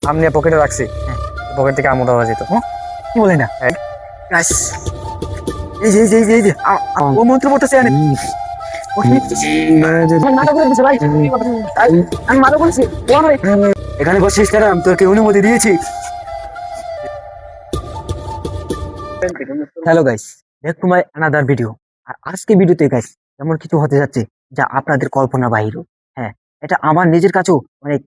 আম নিয়ে পকেটে রাখছি, পকেট থেকে আম উঠাওয়া যেত। কি বলে না হ্যাঁ। গাইস, এই যে ও মন্ত্র পড়তেছে এখানে। আমার মাথা ঘুরে দিছে ভাই, আমি মাথা ঘুরেছি। ও ভাই এখানে বসছিস কেন? আমি তোকে অনুমতি দিয়েছি। Hello guys, back to my another video. আর আজকে ভিডিওতে গাইস এমন কিছু হতে যাচ্ছে যা আপনাদের কল্পনা বাহির। হ্যাঁ, এটা আমার নিজের কাছেও অনেক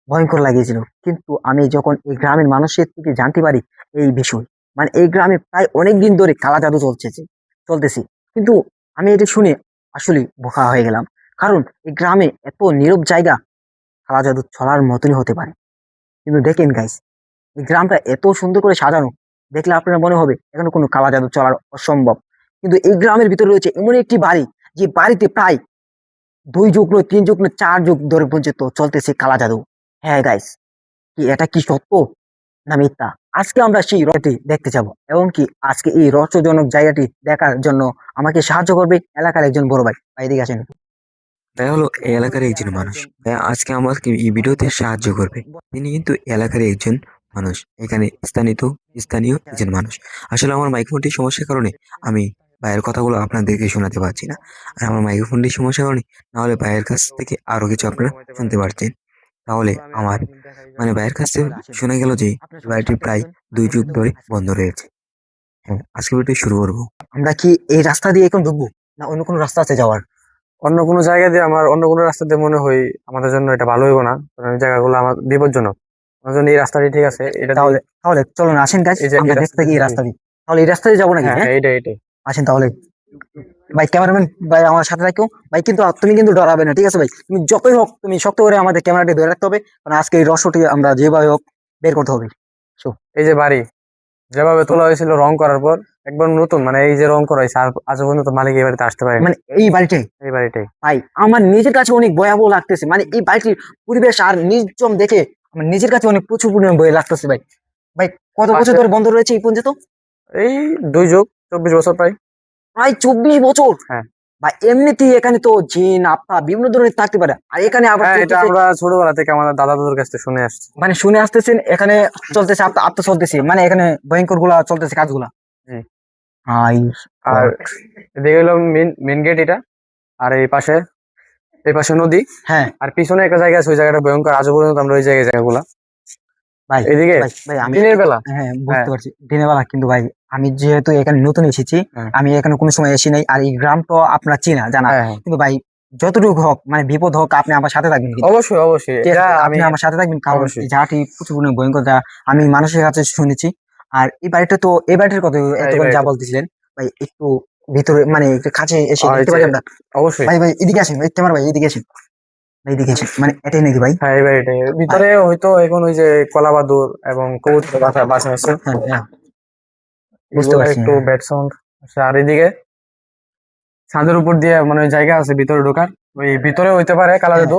ভয়ঙ্কর লাগিয়েছিল, কিন্তু আমি যখন এই গ্রামের মানুষের থেকে জানতে পারি এই বিষয়, মানে এই গ্রামে প্রায় অনেক দিন ধরে কালা জাদু চলতেছে, কিন্তু আমি এটা শুনে আসলে বোকা হয়ে গেলাম। কারণ এই গ্রামে এত নীরব জায়গা কালা জাদু চলার মতনই হতে পারে। কিন্তু দেখেন গাইস, এই গ্রামটা এত সুন্দর করে সাজানো, দেখলে আপনার মনে হবে এখানে কোনো কালা জাদু চলার অসম্ভব। কিন্তু এই গ্রামের ভিতরে রয়েছে এমন একটি বাড়ি, যে বাড়িতে প্রায় 2 যুগ নয়, 3 যুগ নয়, 4 যুগ ধরে পর্যন্ত চলতেছে কালা জাদু। হ্যাঁ গাইস, কি এটা কি সত্য না মিথ্যা? আজকে আমরা সেই রথটি দেখতে যাব, এবং কি আজকে এই রহস্যজনক জায়গাটি দেখার জন্য আমাকে সাহায্য করবে এলাকার একজন বড় ভাই। ভাই এদিকে আসেন। তাই হলো এই এলাকার একজন মানুষ, তাই আজকে আমাকে এই ভিডিওতে সাহায্য করবে। তিনি কিন্তু এলাকার একজন মানুষ, এখানে স্থানীয় একজন মানুষ। আসলে আমার মাইক্রোফোনটির সমস্যার কারণে আমি ভাইয়ের কথাগুলো আপনাদেরকে শোনাতে পারছি না। আর আমার মাইক্রোফোনটির সমস্যার কারণে না হলে ভাইয়ের কাছ থেকে আরো কিছু আপনারা শুনতে পারছেন। তাহলে আমার মানে ভাইয়ের কাছ থেকে শোনা গেল যে বাড়িটি প্রায় 2 যুগ ধরে বন্ধ রয়েছে। হ্যাঁ, আজকে ভিডিওটি শুরু করবো। আমরা কি এই রাস্তা দিয়ে এখন ঢুকবো, না অন্য কোনো রাস্তা আছে যাওয়ার? অন্য কোনো জায়গা দিয়ে, আমার অন্য কোনো রাস্তা দিয়ে মনে হয় আমাদের জন্য এটা ভালো হইব না, কারণ এই জায়গাগুলো আমার বিপজ্জনক। আমার জন্য এই রাস্তাটি ঠিক আছে। এটা তাহলে তাহলে চলুন আসেন গাইস, এই যে আমরা এই দেখতে থাকি এই রাস্তা রাস্তা দিয়ে। তাহলে এই রাস্তা দিয়ে যাবো নাকি? হ্যাঁ হ্যাঁ হ্যাঁ, এটাই আসেন তাহলে। ভাই ক্যামেরাম্যান ভাই আমার সাথে রাখো ভাই, কিন্তু তুমি কিন্তু ডরাবে না, ঠিক আছে ভাই? তুমি যতই হোক তুমি শক্ত করে আমাদের ক্যামেরাটি ধরে রাখতে হবে, কারণ আজকে এই রহস্যটি আমরা যেভাবে হোক বের করতে হবে। So, এই যে বাড়ি যেভাবে তোলা হয়েছিল রং করার পর, একবার নতুন, মানে এই যে রং করা হয়েছে, আর আজ পর্যন্ত মালিক এই বাড়িতে আসতে পারে মানে এই বাড়িটাই এই বাড়িটাই। ভাই আমার নিজের কাছে অনেক ভয়াবহ লাগতেছে। মানে এই বাড়িটির পরিবেশ আর নির্জন দেখে আমার নিজের কাছে অনেক প্রচুর পরিমাণে ভয় লাগতেছে ভাই। ভাই কত বছর পাশে ধরে বন্ধ রয়েছে এই পর্যন্ত? এই 2 যুগ, 24 বছর প্রায়। প্রায় 24 বছর। হ্যাঁ বা এমনিতেই এখানে তো জিন আত্মা বিভিন্ন ধরনের থাকতে পারে, আর এখানে আবার হ্যাঁ, এটা চলতেছে, আমরা ছোটবেলা থেকে আমাদের দাদা দাদুর কাছ থেকে শুনে আসছি। মানে শুনে আসতেছেন এখানে চলতেছে আত্মা আত্মা চলতেছে, মানে এখানে ভয়ঙ্কর গুলা চলতেছে কাজগুলা। জি। আই আর এদিকে হলো মেন গেট এটা, আর এই পাশে নদী, হ্যাঁ আর পিছনে একটা জায়গা আছে, ওই জায়গাটা ভয়ঙ্কর। আজও পর্যন্ত আমরা ওই জায়গাগুলা ভাই, এদিকে ভাই আমি দিনের বেলা। হ্যাঁ হ্যাঁ বুঝতে পারছি দিনের বেলা, কিন্তু ভাই আমি যেহেতু এখানে নতুন এসেছি, হ্যাঁ আমি এখানে কোনো সময় এসি নাই, আর এই গ্রাম তো আপনার চেনা জানা, হ্যাঁ হ্যাঁ, কিন্তু ভাই যতটুকু হোক মানে বিপদ হোক আপনি আমার সাথে থাকবেন কিন্তু। অবশ্যই অবশ্যই, ঠিক আছে? এটা আমি আপনি আমার সাথে থাকবেন, কারণ অবশ্যই। এই জায়গাটি প্রচুর পরিমাণে ভয়ঙ্কর জায়গা, আমি মানুষের কাছে শুনেছি। আর এই বাড়িটা তো এই বাড়িটার কথা হ্যাঁ এই এতক্ষণ যা বাড়িটা বলতেছিলেন ভাই, একটু ভিতরে মানে একটু কাছে এসে আর এই দেখতে যে পারি আমরা? অবশ্যই। ভাই ভাই এদিকে আসেন ভাই, ক্যামেরা ভাই এদিকে আসেন ভাই, এদিকে আসেন, মানে এটাই নাকি ভাই? হ্যাঁ এই বাড়িটাই, ভাই, ভিতরে হয়তো এখন ওই যে কলা বাদুর এবং কবুতর বাসা বাসা আছে, হ্যাঁ হ্যাঁ বুঝতে এগুলো পারছি, একটু হ্যাঁ। Bad sound. আর এদিকে ছাদের উপর দিয়ে মানে ওই জায়গা আছে ভিতরে ঢোকার, ওই ভিতরে হইতে পারে কালা হ্যাঁ জাদু।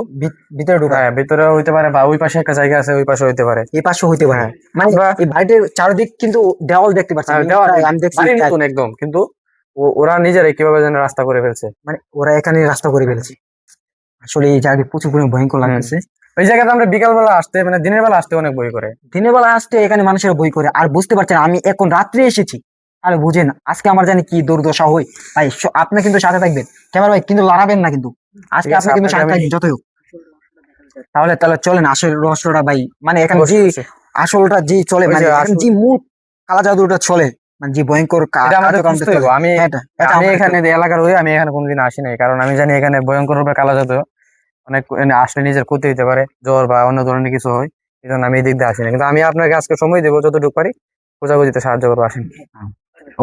ভিতরে ঢোকা হ্যাঁ ভিতরে হইতে পারে, বা ওই পাশে একটা জায়গা আছে, ওই পাশে হইতে পারে। এই পাশে হইতে পারে। হ্যাঁ মানে আমরা এই বাড়িটির চারিদিক কিন্তু দেওয়াল দেখতে পাচ্ছি, কিন্তু দেওয়া প্রায় আমি দেখছি বাড়ি নতুন একদম, কিন্তু ওরা নিজেরাই কিভাবে যেন রাস্তা করে ফেলছে। মানে ওরা এখানে রাস্তা করে ফেলেছে। আসলে এই জায়গাটি প্রচুর পরিমাণে ভয়ঙ্কর হুম, লাগতেছে। ওই জায়গাতে আমরা বিকাল বেলা আসতে, মানে দিনের বেলা আসতে অনেক ভয় করে। দিনের বেলা আসতে এখানে মানুষেরা বই করে, আর বুঝতে পারছেন আমি এখন রাত্রে এসেছি, তাহলে বুঝেন আজকে আমার জানি কি দুর্দশা হয়। ভাই আপনি কিন্তু সাথে থাকবেন, ক্যামেরা ভাই কিন্তু লড়াবেন না কিন্তু, আজকে ঠিক আছে, আপনি কিন্তু আপনাকে সাথে আমি থাকবেন যতই হোক। তাহলে তাহলে চলেন আসল রহস্যটা ভাই, মানে এখানে যে অবশ্যই অবশ্যই। আসলটা যে চলে, ওই মানে যে এখানে যে মূল কালা জাদুটা চলে, মানে যে ভয়ঙ্কর এটা আমাদের কার্যক্রমটা খুঁজতে হইব। চলে, আমি হ্যাঁ, এটা আমি আমাদের এখানে যে এলাকার হয়ে আমি এখানে কোনোদিন আসি নাই, কারণ আমি জানি এখানে ভয়ঙ্কর রূপে কালা জাদু অনেক আসলে নিজের ক্ষতি হতে পারে, জ্বর বা অন্য ধরনের কিছু হয়। এই জন্য আমি এই দিক দিয়ে আসি না, কিন্তু আমি আপনাকে আজকে সময় দেবো যতটুকু পারি, খোঁজাখুঁজিতে সাহায্য করবো, আসেন।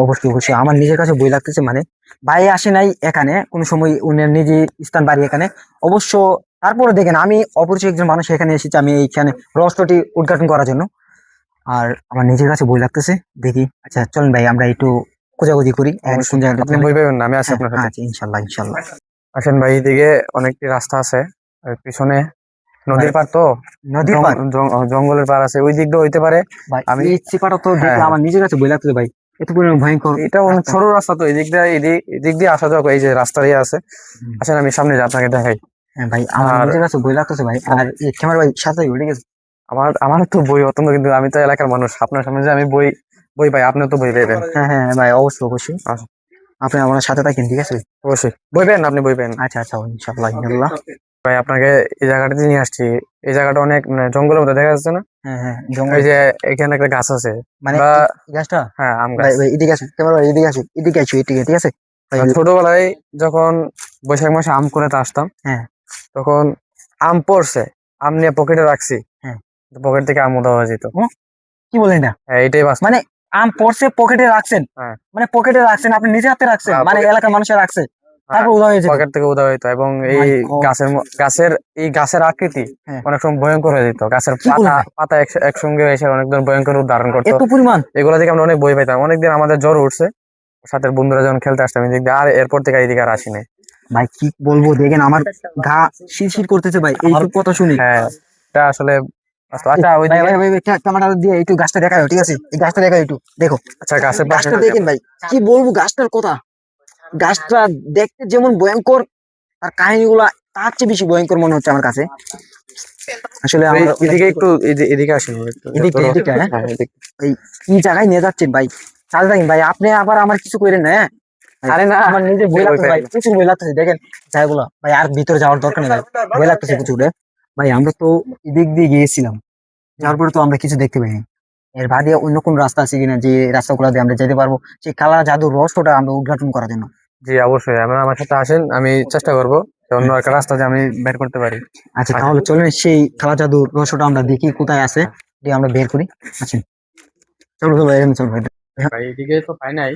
অবশ্যই অবশ্যই আমার নিজের কাছে বই লাগতেছে। মানে ভাই আসে নাই এখানে কোন সময়, উনি নিজে স্থান বাড়ি এখানে অবশ্য। তারপরে দেখেন আমি অপরিচিত একজন মানুষ এখানে এসেছি, আমি এইখানে রহস্যটি উদ্ঘাটন করার জন্য, আর আমার নিজের কাছে বই লাগতেছে। দেখি, আচ্ছা চলেন ভাই আমরা একটু খোঁজাখুঁজি করি এখানে কোন অবশ্যই, জায়গাটা আপনি চলে। বই পাবেন না, আমি আছি হ্যাঁ আপনার সাথে। হ্যাঁ, আচ্ছা, ইনশাল্লাহ ইনশাল্লাহ। আসেন ভাই, এদিকে অনেকটি রাস্তা আছে, আর পিছনে ভাই নদীর পার তো, নদীর পার জঙ্গলের পার আছে, ওই দিক দিয়ে হইতে পারে। ভাই, আমি এই চিপাটা তো হ্যাঁ দেখে হ্যাঁ, আমার নিজের কাছে বই লাগতেছে ভাই, এত পরিমাণ ভয়ঙ্কর এটা অনেক রাস্তা। ছোট রাস্তা তো, এদিক দিয়ে আসা যাওয়া করে, এই যে রাস্তা দিয়ে আছে। হুম, আসেন আমি সামনে যাই, আপনাকে দেখাই। হ্যাঁ ভাই আমার আর নিজের কাছে বই লাগতেছে ভাই, আর এই ক্যামেরা ভাই সাথে ঠিক আছে। আমার তো বই অত্যন্ত, কিন্তু আমি তো এলাকার মানুষ, আপনার সামনে যে আমি বই বই পাই, আপনিও তো বই পাইবেন। হ্যাঁ হ্যাঁ ভাই, অবশ্যই অবশ্যই। আচ্ছা, আপনি আমার সাথে থাকেন, ঠিক আছে? অবশ্যই বই পেন, আপনি বই পেন। আচ্ছা আচ্ছা, ইনশাল্লাহ ইনশাল্লাহ। ভাই আপনাকে এই জায়গাটাতে নিয়ে আসছি, এই জায়গাটা অনেক মানে জঙ্গলের মধ্যে দেখা যাচ্ছে না? হ্যাঁ হ্যাঁ, জঙ্গল। এই যে এখানে একটা গাছ আছে, মানে বা এই গাছটা। হ্যাঁ আম ভাই গাছ। ভাই এদিকে আসুন, ক্যামেরা ভাই এদিকে আসুন, এদিকে আসুন, এদিকে, ঠিক আছে ভাই? ছোটবেলায় যখন বৈশাখ মাসে আম কুড়াতে আসতাম, হ্যাঁ তখন আম পড়ছে, আম নিয়ে পকেটে রাখছি, হ্যাঁ। পকেট থেকে আম দেওয়া যেত। ও, কি বলেন না? হ্যাঁ, এটাই বাস্তব। মানে আম পড়ছে, পকেটে রাখছেন? হ্যাঁ, মানে পকেটে রাখছেন, আপনি নিজে হাতে রাখছেন, হ্যাঁ, মানে এলাকার মানুষের রাখছে, হ্যাঁ, তারপর উদয় হয়েছে? পকেট থেকে উদয় হইতো, এবং এই My God! গাছের আকৃতি হ্যাঁ। অনেক সময় ভয়ঙ্কর হয়ে যেত। গাছের কি পাতা বলেন ভাই? পাতা একসঙ্গে এসে অনেক ধরনের ভয়ঙ্কর রূপ ধারণ করতো। এত পরিমাণ? এগুলো থেকে আমরা অনেক বই পাইতাম। অনেকদিন আমাদের জ্বর উঠছে, সাথে বন্ধুরা যখন খেলতে আসতাম এদিক দিয়ে, আর এরপর থেকে এদিকে আর আসিনি। ভাই কি বলবো, দেখেন আমার গা শিরশির করতেছে ভাই এইটুকু কথা শুনি। হ্যাঁ, এটা আসলে বাস্তব। আচ্ছা, ভাই ওইদিকে ভাই ভাই ভাই, ক্যামেরা দিয়ে একটু গাছটা দেখাও, ঠিক আছে? এই গাছটা দেখাও একটু, দেখো আচ্ছা, গাছের পাশে গাছটা দেখেন ভাই, কি বলবো গাছটার কথা। গাছটা দেখতে যেমন ভয়ঙ্কর, তার কাহিনীগুলা তার চেয়ে বেশি ভয়ঙ্কর মনে হচ্ছে আমার কাছে। আসলে আমার এদিকে একটু এদিকে আসেন একটু। এদিকটা এদিকটা, হ্যাঁ। হ্যাঁ, এদিকে। এই কি জায়গায় নিয়ে যাচ্ছেন ভাই? চাল থাকেন ভাই, আপনি আবার আমার কিছু করেন না, হ্যাঁ? আরে না, আমার নিজে ভয় লাগতেছে ভাই, প্রচুর ভয় লাগতেছে, দেখেন জায়গাগুলো ভাই। আর ভিতরে যাওয়ার দরকার নেই ভাই, ভয় লাগতেছে প্রচুর রে। ভাই আমরা তো এদিক দিয়ে গিয়েছিলাম, যাওয়ার পরে তো আমরা কিছু দেখতে পাইনি। এর বাদে অন্য কোন রাস্তা আছে কিনা, যে রাস্তাগুলো দিয়ে আমরা যেতে পারবো সেই কালা জাদুর রহস্যটা আমরা উদ্ঘাটন করার জন্য? জি অবশ্যই, আমরা আমার সাথে আসেন, আমি চেষ্টা করবো যে অন্য একটা রাস্তা যে আমি বের করতে পারি। আচ্ছা তাহলে চলেন সেই কালা জাদুর রহস্যটা আমরা দেখি কোথায় আছে, দিয়ে আমরা বের করি। আচ্ছা চলো চলো, এখানে চলো ভাই। ভাই এদিকে তো পাই নাই,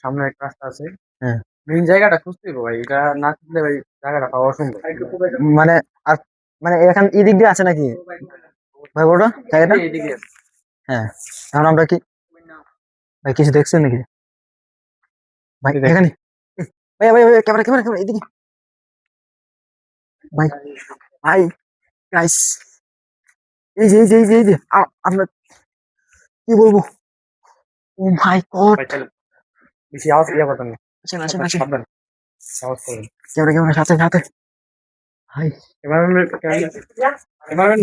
সামনে একটা রাস্তা আছে। হ্যাঁ। মেইন জায়গাটা খুঁজতে হবে ভাই, এটা না খুঁজলে ভাই জায়গাটা পাওয়া অসম্ভব। মানে আর মানে এখান এদিক দিয়ে আছে নাকি ভাই বড় জায়গাটা? এদিকে আছে। হ্যাঁ। এখন আমরা কি ভাই কিছু দেখছেন নাকি ভাই এই দেখ। এখানে? ভাই ভাই ভাই, ক্যামেরা ক্যামেরা ক্যামেরা এদিকে ভাই। ভাই গাইস, এই যে আমরা কি বলবো, ও মাই গড! ভাই চলো, বেশি আওয়াজ ইয়া করবেন না। আসেন আসেন আসেন, সাবধান, আওয়াজ করবেন। ক্যামেরা ক্যামেরা সাথে সাথে। ভাই এনভায়রনমেন্ট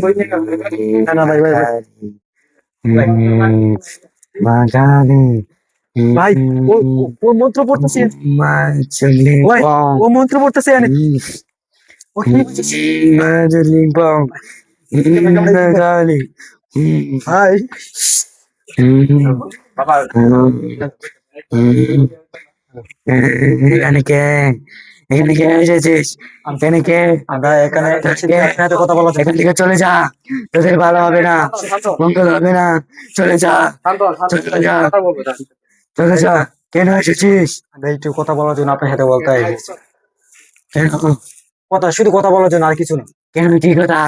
বই থেকে না না ভাই ভাই ভাই ভাই, ও ও মন্ত্র পড়তেছে ভাই, ও মন্ত্র পড়তেছে এখানে। ও কি বলতেছে? ভাই বাবা, এখানে কে এখানে কে এসেছিস? এখানে কে? আমরা এখানে এসেছি আপনার সাথে কথা বলার জন্য। এখান থেকে চলে যা, তোদের ভালো হবে না, মঙ্গল হবে না, চলে যা, শান্ত চলে যা, কথা বলবো। চলে যা। কেন এসেছিস? আমরা একটু কথা বলার জন্য আপনার সাথে বলতে হয়, কেন? কথা শুধু কথা বলার জন্য, আর কিছু না। কেন কি কথা?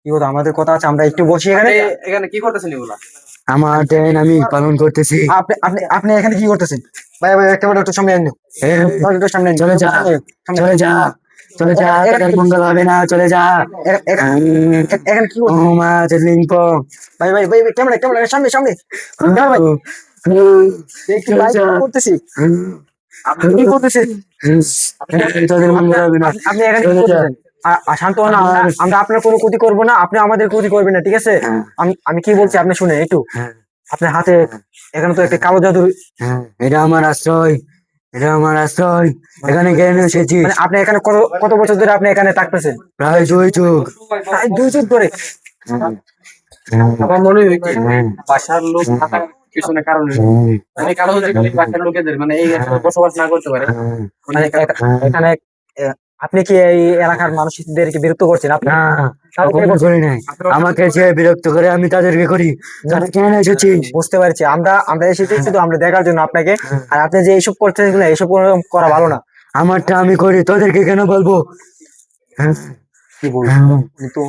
কি কথা, আমাদের কথা আছে, আমরা একটু বসি এখানে। এখানে কি করতেছেন এগুলা? আমার ট্রেন আমি পালন করতেছি। আপনি আপনি আপনি এখানে কি করতেছেন? ভাই ভাই ক্যামেরা একটু সামনে আনুন, এ, একটু সামনে আনুন। চলে যা, চলে যা, চলে যা, তোদের মঙ্গল হবে না, চলে যা। এখানে কি ও করতেছেন? মা লিঙ্কং, ভাই ভাই ভাই ক্যামেরা ক্যামেরা সামনে সামনে। দাঁড়া ভাই, একটু চলে লাইভ যা। করতেছি। আপনি কি করতেছেন? তোদের মঙ্গল হবে না, আপনি এখানে কি চলে যা। করতেছেন? শান্ত হন, আমরা আমরা আপনার কোনো ক্ষতি করবো না, আপনি আমাদের ক্ষতি করবেন না, ঠিক আছে? আমি আমি কি বলছি আপনি শুনে একটু। আপনার হাতে এখানে তো একটা কালো জাদু, এটা আমার আশ্রয়, এটা আমার আশ্রয়। এখানে কেন এসেছিস? মানে আপনি এখানে কত কত বছর ধরে আপনি এখানে থাকতেছেন? প্রায় 2 যুগ। প্রায় 2 যুগ ধরে? আমার মনে হয় কি বাসার লোক থাকার পিছনে কারণ মানে কারণ হচ্ছে কি বাসার লোকেদের মানে এই এলাকায় বসবাস না করতে পারে। মানে এখানে আপনি কি এই এলাকার মানুষদেরকে বিরক্ত করছেন আপনি? না, তাহলে কে কখনো করছে? করি নাই। আমাকে যে বিরক্ত করে আমি তাদেরকে করি। তারা কেন এসেছিস? বুঝতে পারছি, আমরা আমরা এসেছি শুধু আমরা দেখার জন্য আপনাকে। আর আপনি যে এইসব করছেন এগুলো, এইসব করা ভালো না। আমারটা আমি করি, তোদেরকে কেন বলবো? কি বলবো কিন্তু,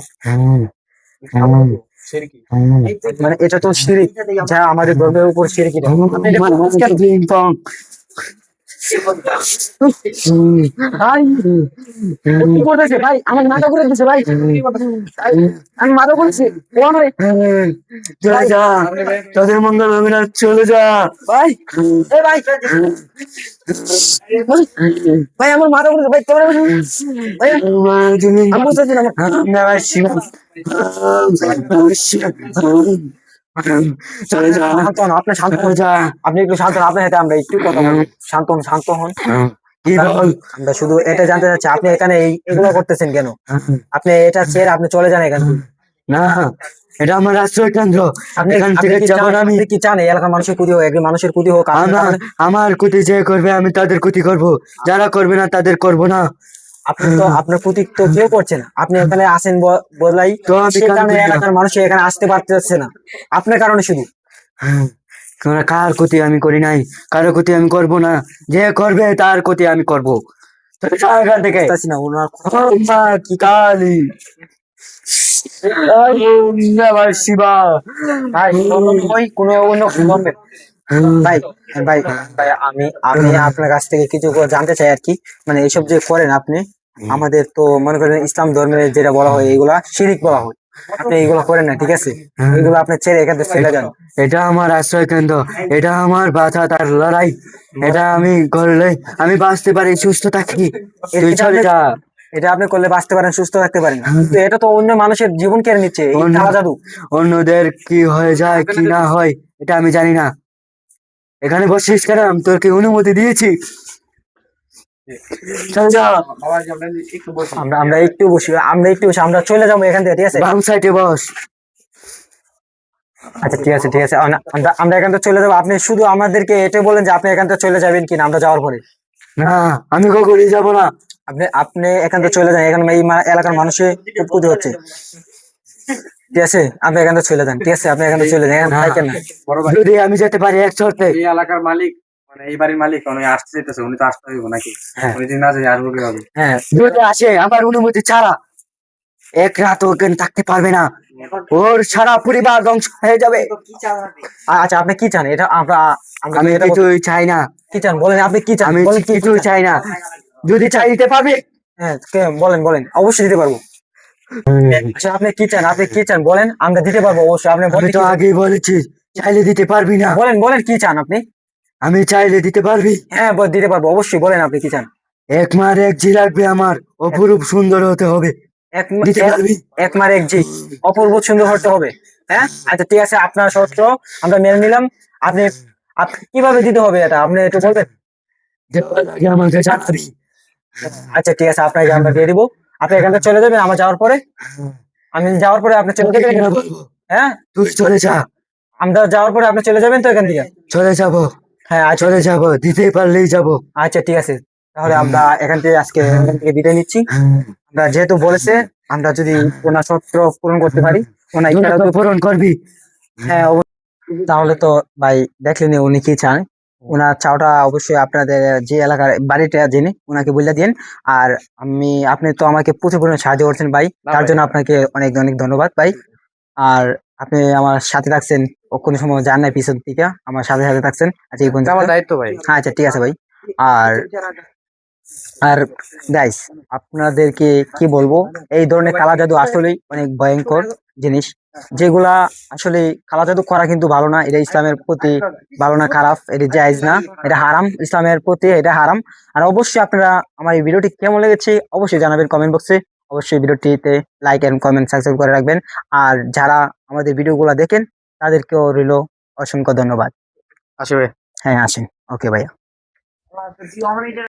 মানে এটা তো শিরক, যা আমাদের ধর্মের উপর শিরক। এটা আপনি এটা করছেন কেন? ভাই কি করতেছে ভাই? আমার মাথা ঘুরে দিচ্ছে ভাই। আমি মাথা ঘুরছি। ও আমারে চলে যা, তোদের মঙ্গল হবে না, চলে যা। ভাই এ ভাই ভাই আমার মাথা ঘুরছে ভাই। তোমরা ভাই তুমি আমি বুঝতেছি না আমার- চলে যা, শান্ত হন, আপনি শান্ত হন। চলে যা। আপনি একটু শান্ত হন, আপনার সাথে আমরা একটু কথা বলবো। শান্ত হন, শান্ত হন। কি বল? আমরা শুধু এটা জানতে চাচ্ছি আপনি এখানে এগুলো করতেছেন কেন? আপনি এটা ছেড়ে আপনি চলে যান এখান থেকে। না, এটা আমার আশ্রয় কেন্দ্র। আপনি এখান আপনি থেকে কি যাবো চান? না আমি। আপনি কি চান এই এলাকার মানুষের ক্ষতি হোক? একজন মানুষের ক্ষতি হোক আপনার আমার কারণে? আমার ক্ষতি যে করবে আমি তাদের ক্ষতি করব, যারা করবে না তাদের করব না। আপনি তো আপনার ক্ষতি তো কেউ করছে না। আপনি এখানে আসেন বলাই তো আমি সেই কেন কারণে করবো? এলাকার মানুষ এখানে আসতে পারতেছে না আপনার কারণে শুধু। কার ক্ষতি আমি করি নাই, কারো ক্ষতি আমি করব না। যে করবে তার ক্ষতি আমি করব। চলে যা এখান থেকে। বুঝতেছি না ওনার কথা। ওম মা কি কালী, ওম নমঃ শিবায়। ভাই ওই কোনো অন্য গল্পে ভাই ভাই ভাই আমি আমি আপনার কাছ থেকে কিছু জানতে চাই আর কি। মানে এইসব যে করেন আপনি, আমাদের তো মনে করেন ইসলাম ধর্মে যেটা বলা হয় এগুলা শিরিক বলা হয়। আপনি এইগুলো করেন না, ঠিক আছে? এগুলো আপনি ছেড়ে এখান থেকে চলে যান। এটা আমার আশ্রয় কেন্দ্র, এটা আমার বাধা, তার লড়াই। এটা আমি করলে আমি বাঁচতে পারি, সুস্থ থাকি। তুই এটা চলে আপনি যা। এটা আপনি করলে বাঁচতে পারেন, সুস্থ থাকতে পারেন, কিন্তু এটা তো অন্য মানুষের জীবন কেড়ে নিচ্ছে এই অন্য কালা জাদু। অন্যদের কি হয়ে যায় কি না হয় এটা আমি জানি না। এখানে বসিস কেন? আমি তোর কি অনুমতি দিয়েছি? চলে যা, আমরা একটু বসি, আমরা চলে যাবো এখান থেকে, ঠিক আছে? বাম সাইডে বস। আচ্ছা ঠিক আছে, ঠিক আছে। আমরা এখান থেকে চলে যাবো। আপনি শুধু আমাদেরকে এটাই বলেন যে আপনি এখান থেকে চলে যাবেন কিনা আমরা যাওয়ার পরে। না, আমি কখনই যাব না। আপনি এখান থেকে চলে যান, এখানে এই এলাকার মানুষের খুব ক্ষতি হচ্ছে, ঠিক আছে? আপনি এখান থেকে চলে যান, ঠিক আছে? আপনি এখান থেকে চলে যান, এখানে না, থাকেন না। বড় ভাই, যদি আমি যেতে পারি এক শর্তে। এই এলাকার মালিক মানে এই বাড়ির মালিক উনি আসতে চাইতেছে, উনি তো আসতে হইব নাকি? হ্যাঁ উনি যদি না যায় আসবো কিভাবে? হ্যাঁ যদি আসে আমার অনুমতি ছাড়া এক রাত ওখানে থাকতে পারবে না, ওর সারা পরিবার ধ্বংস হয়ে যাবে। আচ্ছা আপনি কি চান? এটা আমরা আমরা আমি কি এটা কিছুই চাই না, কি চান বলেন? আপনি কি চান আমি বলেন? কি কিছুই চান? চাই না। যদি চাই দিতে পারবে। হ্যাঁ বলেন বলেন, অবশ্যই দিতে পারবো। আচ্ছা আপনি কি চান? আপনি কি চান বলেন, আমরা দিতে পারবো অবশ্যই। আপনি আমি বলতে তো কি চান? আগেই বলেছি, চাইলে দিতে পারবি না। বলেন বলেন কি চান আপনি? আমি চাইলে দিতে পারবি। হ্যাঁ দিতে পারবো অবশ্যই, বলেন আপনি কি চান? এক মার এক জি লাগবে আমার, অপরূপ সুন্দর হতে হবে। এক দিতে পারবি? এক মার এক জি, অপূর্ব সুন্দর হতে হবে। হ্যাঁ আচ্ছা ঠিক আছে, আপনার শর্ত আমরা মেনে নিলাম। আপনি আপনি কিভাবে দিতে হবে এটা আপনি একটু বলবেন? দেওয়ার আগে আমাকে জানাবি। আচ্ছা ঠিক আছে, আপনাকে আমরা দিয়ে দিব। আপনি এখান থেকে চলে যাবেন আমার যাওয়ার পরে। আমি যাওয়ার পরে আপনি চলে তোকে যাবেন। কেন বলবো? হ্যাঁ তুই চলে যা। আমরা যাওয়ার পরে আপনি চলে যাবেন তো এখান থেকে। চলে যাব, হ্যাঁ আচ্ছা চলে যাব, দিতে পারলেই যাব। আচ্ছা ঠিক আছে, তাহলে আমরা এখান থেকে আজকে এখান থেকে বিদায় নিচ্ছি। আমরা যেহেতু বলেছে, আমরা যদি ওনার শর্ত পূরণ করতে পারি, ওনার তোরা ইচ্ছাটা তো তো পূরণ করবি। হ্যাঁ তাহলে তো ভাই দেখলেনি উনি কি চান। ওনার চাওটা অবশ্যই আপনাদের যে এলাকার বাড়িটা জেনে ওনাকে বলে দিন। আর আপনি তো আমাকে প্রচুর পরিমাণে সাহায্য করছেন ভাই, না তার ভাই, জন্য আপনাকে অনেক অনেক ধন্যবাদ ভাই। আর আপনি আমার সাথে থাকছেন, ও কোনো সময় যান নাই পিছন থেকে, আমার সাথে সাথে থাকছেন আচ্ছা এই এটা পর্যন্ত। আমার দায়িত্ব ভাই। হ্যাঁ আচ্ছা ঠিক আছে ভাই। আর আর গাইস আপনাদেরকে কি বলবো, এই ধরনের কালা জাদু আসলেই অনেক ভয়ঙ্কর জিনিস, যেগুলা আসলে কালা জাদু করা কিন্তু ভালো না। এটা ইসলামের প্রতি ভালো না, খারাপ, এটা জায়েজ না, এটা হারাম, ইসলামের প্রতি এটা হারাম। আর অবশ্যই আপনারা আমার এই ভিডিওটি কেমন লেগেছে অবশ্যই জানাবেন কমেন্ট বক্সে। অবশ্যই ভিডিওটিতে লাইক এন্ড কমেন্ট সাবস্ক্রাইব করে রাখবেন। আর যারা আমাদের ভিডিওগুলো দেখেন তাদেরকেও রইল অসংখ্য ধন্যবাদ। আসবে। হ্যাঁ আসেন, ওকে ভাইয়া।